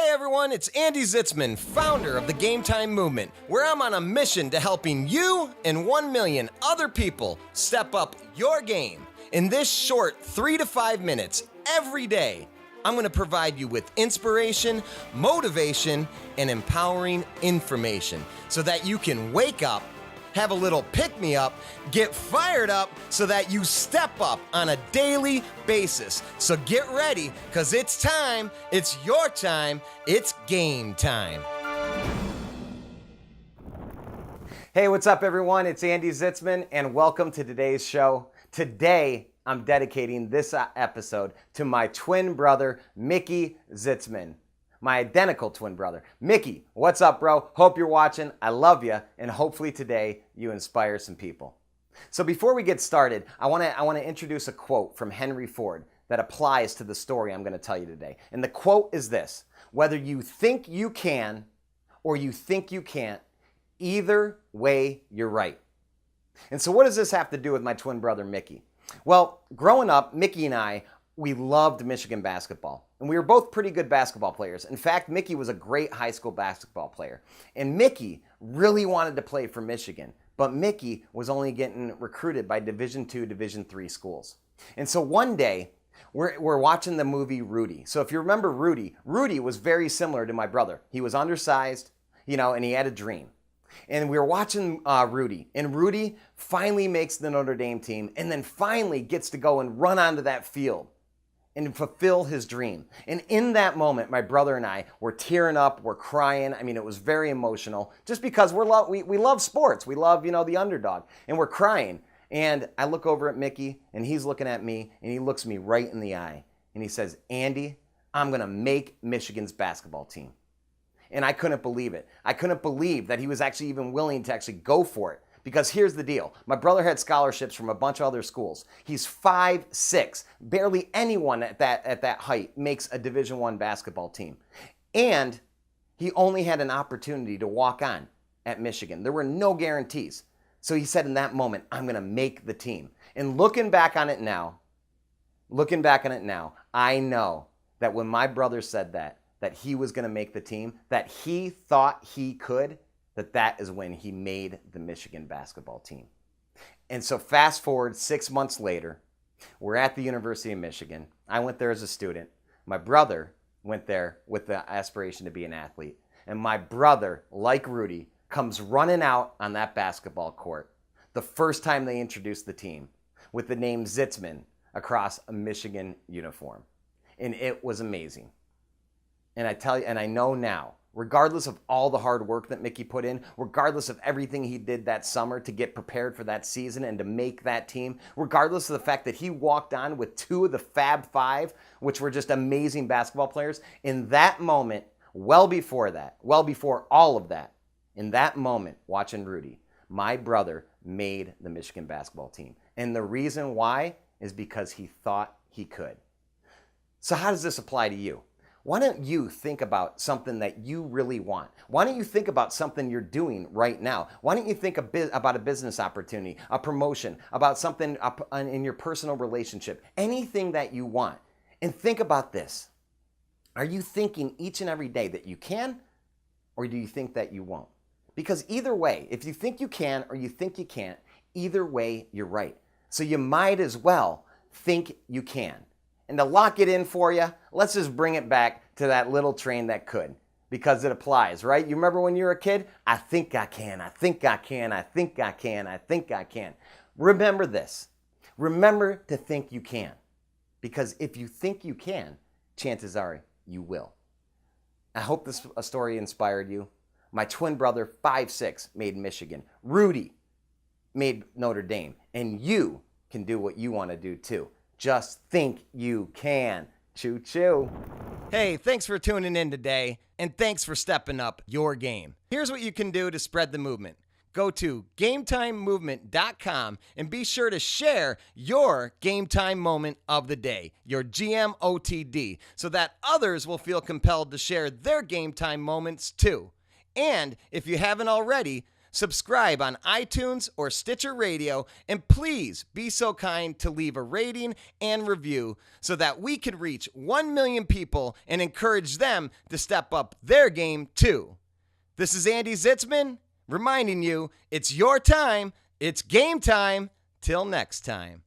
Hi everyone, it's Andy Zitzmann, founder of the GAMETIME Movement, where I'm on a mission to helping you and 1 million other people step up your game. In this short 3 to 5 minutes every day, I'm going to provide you with inspiration, motivation, and empowering information so that you can wake up, have a little pick-me-up, get fired up so that you step up on a daily basis. So get ready, because it's time, it's your time, it's game time. Hey, what's up everyone? It's Andy Zitzmann and welcome to today's show. Today, I'm dedicating this episode to my twin brother, Mickey Zitzman. My identical twin brother. Mickey, what's up, bro? Hope you're watching. I love you, and hopefully today you inspire some people. So before we get started, I want to introduce a quote from Henry Ford that applies to the story I'm going to tell you today. And the quote is this: whether you think you can or you think you can't, either way you're right. And so what does this have to do with my twin brother, Mickey? Well, growing up, Mickey and I, we loved Michigan basketball. And we were both pretty good basketball players. In fact, Mickey was a great high school basketball player. And Mickey really wanted to play for Michigan. But Mickey was only getting recruited by Division II, Division III schools. And so one day, we're watching the movie Rudy. So if you remember Rudy was very similar to my brother. He was undersized, and he had a dream. And we were watching Rudy. And Rudy finally makes the Notre Dame team and then finally gets to go and run onto that field and fulfill his dream. And in that moment, my brother and I were tearing up, we're crying. I mean, it was very emotional just because we love sports. We love, the underdog. And we're crying. And I look over at Mickey and he's looking at me and he looks me right in the eye. And he says, "Andy, I'm going to make Michigan's basketball team." And I couldn't believe it. I couldn't believe that he was actually even willing to actually go for it. Because here's the deal. My brother had scholarships from a bunch of other schools. He's 5'6". Barely anyone at that height makes a Division I basketball team. And he only had an opportunity to walk on at Michigan. There were no guarantees. So he said in that moment, "I'm going to make the team." And looking back on it now, I know that when my brother said that he was going to make the team, that he thought he could, that is when he made the Michigan basketball team. And so fast forward 6 months later, we're at the University of Michigan. I went there as a student. My brother went there with the aspiration to be an athlete. And my brother, like Rudy, comes running out on that basketball court the first time they introduced the team with the name Zitzman across a Michigan uniform. And it was amazing. And I tell you, and I know now, regardless of all the hard work that Mickey put in, regardless of everything he did that summer to get prepared for that season and to make that team, regardless of the fact that he walked on with 2 of the Fab Five, which were just amazing basketball players, in that moment, well before all of that, in that moment, watching Rudy, my brother made the Michigan basketball team. And the reason why is because he thought he could. So how does this apply to you? Why don't you think about something that you really want? Why don't you think about something you're doing right now? Why don't you think about a business opportunity, a promotion, about something in your personal relationship, anything that you want? And think about this. Are you thinking each and every day that you can, or do you think that you won't? Because either way, if you think you can or you think you can't, either way, you're right. So you might as well think you can. And to lock it in for you, let's just bring it back to that little train that could, because it applies, right? You remember when you were a kid? I think I can, I think I can, I think I can, I think I can. Remember this. Remember to think you can. Because if you think you can, chances are you will. I hope this story inspired you. My twin brother, 5'6", made Michigan. Rudy made Notre Dame. And you can do what you want to do too. Just think you can. Choo choo. Hey, thanks for tuning in today, and thanks for stepping up your game. Here's what you can do to spread the movement. Go to GametimeMovement.com and be sure to share your game time moment of the day, your GMOTD, so that others will feel compelled to share their game time moments too. And if you haven't already, subscribe on iTunes or Stitcher Radio, and please be so kind to leave a rating and review so that we can reach 1 million people and encourage them to step up their game too. This is Andy Zitzmann reminding you it's your time, it's game time. Till next time.